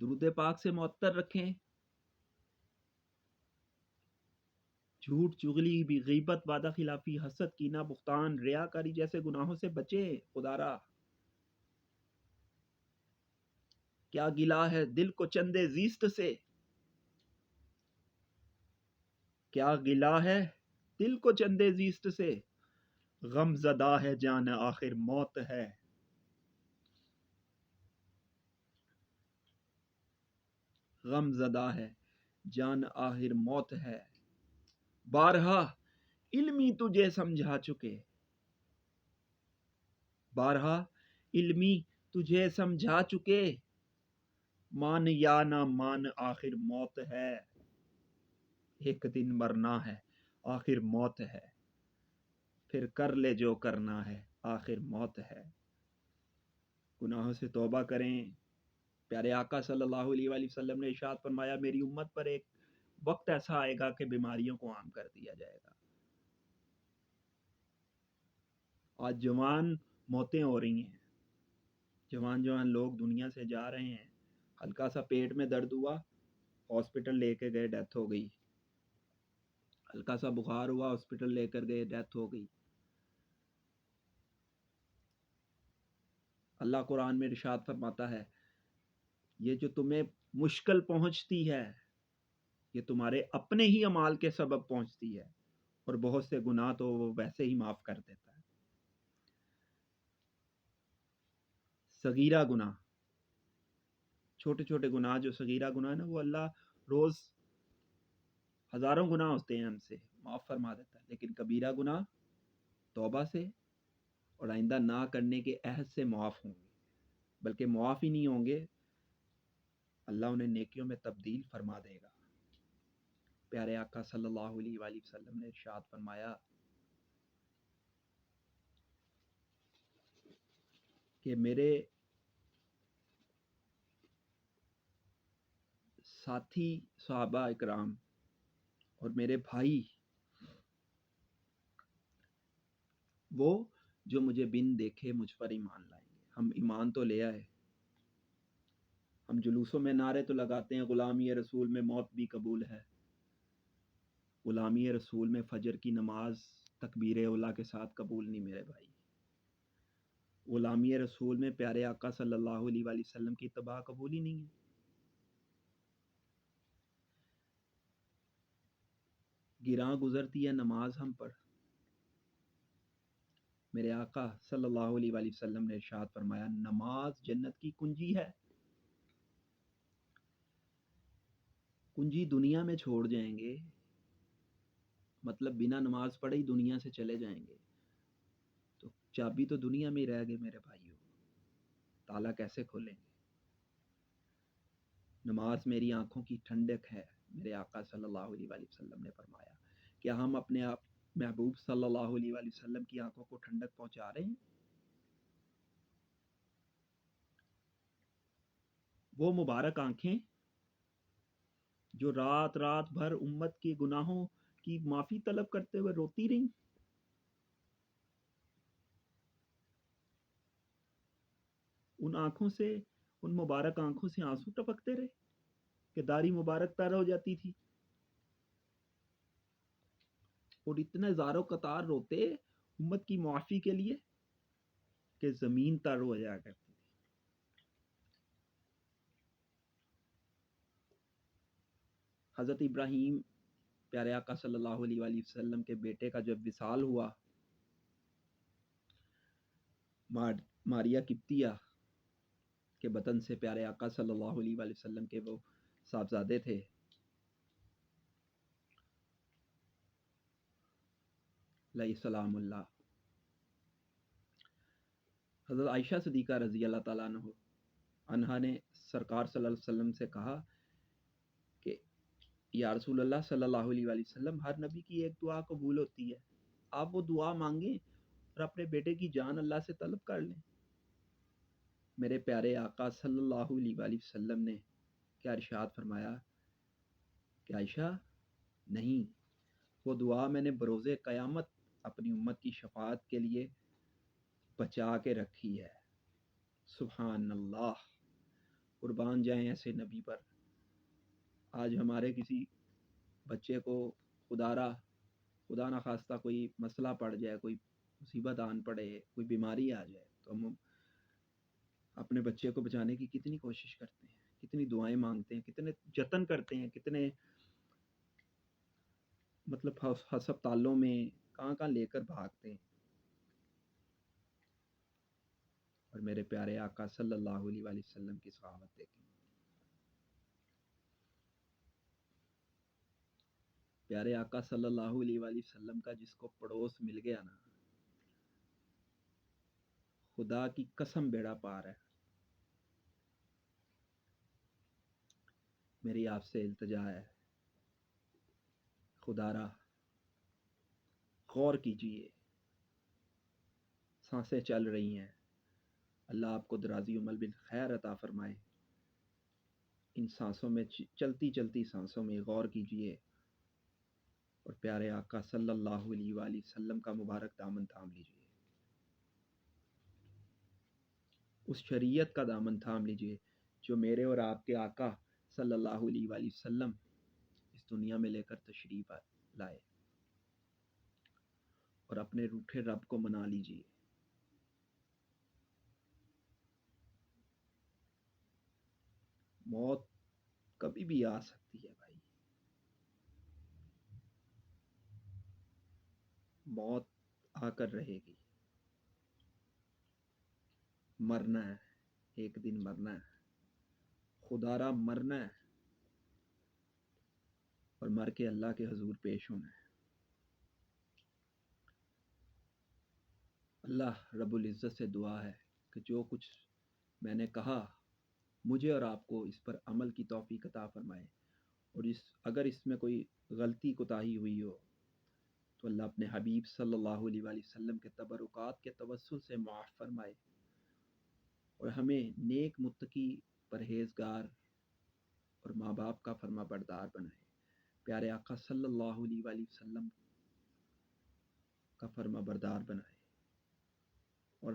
درود پاک سے معطر رکھیں، جھوٹ چغلی بھی، غیبت، وعدہ خلافی، حسد، کینہ، بہتان، ریاکاری جیسے گناہوں سے بچیں۔ خدا را کیا گلا ہے دل کو چندے زیست سے، کیا گلا ہے دل کو چندے زیست سے، غم زدہ ہے جان آخر موت ہے۔ غم زدہ ہے جان آخر موت ہے، بارہا علمی تجھے سمجھا چکے، بارہا علمی تجھے سمجھا چکے، مان یا نہ مان آخر موت ہے۔ ایک دن مرنا ہے آخر موت ہے، پھر کر لے جو کرنا ہے آخر موت ہے۔ گناہوں سے توبہ کریں۔ پیارے آقا صلی اللہ علیہ وآلہ وسلم نے ارشاد فرمایا میری امت پر ایک وقت ایسا آئے گا کہ بیماریوں کو عام کر دیا جائے گا۔ آج جوان موتیں ہو رہی ہیں، جوان لوگ دنیا سے جا رہے ہیں، ہلکا سا پیٹ میں درد ہوا ہاسپٹل لے کے گئے، ڈیتھ ہو گئی، ہلکا سا بخار ہوا ہاسپٹل لے کر گئے، ڈیتھ ہو گئی۔ اللہ قرآن میں ارشاد فرماتا ہے یہ جو تمہیں مشکل پہنچتی ہے یہ تمہارے اپنے ہی اعمال کے سبب پہنچتی ہے، اور بہت سے گناہ تو وہ ویسے ہی معاف کر دیتا ہے۔ صغیرہ گناہ، چھوٹے چھوٹے گناہ جو صغیرہ گناہ نا، وہ اللہ روز ہزاروں گناہ ہوتے ہیں ہم سے معاف فرما دیتا ہے، لیکن کبیرہ گناہ توبہ سے اور آئندہ نہ کرنے کے عہد سے معاف ہوں گے، بلکہ معاف ہی نہیں ہوں گے، اللہ انہیں نیکیوں میں تبدیل فرما دے گا۔ پیارے آقا صلی اللہ علیہ وآلہ وسلم نے ارشاد فرمایا کہ میرے ساتھی صحابہ اکرام اور میرے بھائی وہ جو مجھے بن دیکھے مجھ پر ایمان لائیں گے۔ ہم ایمان تو لے آئے، ہم جلوسوں میں نعرے تو لگاتے ہیں غلامی رسول میں موت بھی قبول ہے، غلامی رسول میں فجر کی نماز تکبیر اولیٰ کے ساتھ قبول نہیں میرے بھائی، غلامی رسول میں پیارے آقا صلی اللہ علیہ وآلہ وسلم کی اتباع قبول ہی نہیں ہے۔ گراں گزرتی ہے نماز ہم پر، میرے آقا صلی اللہ علیہ وآلہ وسلم نے ارشاد فرمایا نماز جنت کی کنجی ہے۔ کنجی دنیا میں چھوڑ جائیں گے، مطلب بنا نماز پڑھے ہی دنیا سے چلے جائیں گے تو چابی تو دنیا میں ہی رہ گئے میرے بھائیوں، تالا کیسے کھولیں گے؟ نماز میری آنکھوں کی ٹھنڈک ہے، میرے آقا صلی اللہ علیہ وآلہ وسلم نے فرمایا۔ کیا ہم اپنے آپ محبوب صلی اللہ علیہ وآلہ وسلم کی آنکھوں کو ٹھنڈک پہنچا رہے ہیں؟ وہ مبارک آنکھیں جو رات رات بھر امت کے گناہوں کی معافی طلب کرتے ہوئے روتی رہیں، ان آنکھوں سے، ان مبارک آنکھوں سے آنسو ٹپکتے رہے کہ داڑھی مبارک تر ہو جاتی تھی، اور اتنے زاروں قطار روتے امت کی معافی کے لیے کہ زمین تر ہو جایا کرتی تھی۔ حضرت ابراہیم پیارے آقا صلی اللہ علیہ وآلہ وسلم کے بیٹے کا جب وصال ہوا، ماریا قبطیہ کے بدن سے پیارے آقا صلی اللہ علیہ وآلہ وسلم کے وہ صاحبزادے تھے، علیہ السلام اللہ، حضرت عائشہ صدیقہ رضی اللہ تعالیٰ عنہا نے سرکار صلی اللہ علیہ وسلم سے کہا کہ یا رسول اللہ صلی اللہ علیہ وآلہ وسلم ہر نبی کی ایک دعا قبول ہوتی ہے، آپ وہ دعا مانگیں اور اپنے بیٹے کی جان اللہ سے طلب کر لیں۔ میرے پیارے آقا صلی اللہ علیہ وآلہ وسلم نے کیا ارشاد فرمایا کہ عائشہ نہیں، وہ دعا میں نے بروز قیامت اپنی امت کی شفاعت کے لیے بچا کے رکھی ہے۔ سبحان اللہ، قربان جائیں ایسے نبی پر۔ آج ہمارے کسی بچے کو خدا نہ خواستہ کوئی مسئلہ پڑ جائے، کوئی مصیبت آن پڑے، کوئی بیماری آ جائے، تو ہم اپنے بچے کو بچانے کی کتنی کوشش کرتے ہیں، کتنی دعائیں مانگتے ہیں، کتنے جتن کرتے ہیں، کتنے مطلب ہسپتالوں میں کہاں کہاں لے کر بھاگتے ہیں۔ اور میرے پیارے آقا صلی اللہ علیہ وآلہ وسلم کی صحابت دیکھیں، پیارے آقا صلی اللہ علیہ وآلہ وسلم کا جس کو پڑوس مل گیا نا، خدا کی قسم بیڑا پار ہے۔ میری آپ سے التجا ہے، خدا را غور کیجئے، سانسیں چل رہی ہیں، اللہ آپ کو درازی عمر بالخیر عطا فرمائے۔ ان سانسوں میں چلتی چلتی سانسوں میں غور کیجئے اور پیارے آقا صلی اللہ علیہ وآلہ وسلم کا مبارک دامن تھام لیجئے، اس شریعت کا دامن تھام لیجئے جو میرے اور آپ کے آقا صلی اللہ علیہ وآلہ وسلم اس دنیا میں لے کر تشریف لائے، اور اپنے روٹھے رب کو منا لیجئے۔ موت کبھی بھی آ سکتی ہے بھائی، موت آ کر رہے گی، مرنا ہے، ایک دن مرنا ہے، خدا را مرنا ہے، اور مر کے اللہ کے حضور پیش ہونا ہے۔ اللہ رب العزت سے دعا ہے کہ جو کچھ میں نے کہا مجھے اور آپ کو اس پر عمل کی توفیق عطا فرمائے، اور اگر اس میں کوئی غلطی کوتاہی ہوئی ہو تو اللہ اپنے حبیب صلی اللہ علیہ وآلہ وسلم کے تبرکات کے توسل سے معاف فرمائے، اور ہمیں نیک متقی پرہیزگار اور ماں باپ کا فرما بردار بنائے، پیارے آقا صلی اللہ علیہ وآلہ وسلم کا فرما بردار بنائے، اور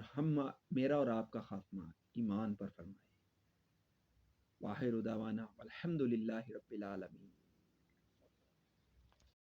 میرا اور آپ کا خاتمہ ایمان پر فرمائے۔ واخر دعوانا الحمد للہ رب العالمین۔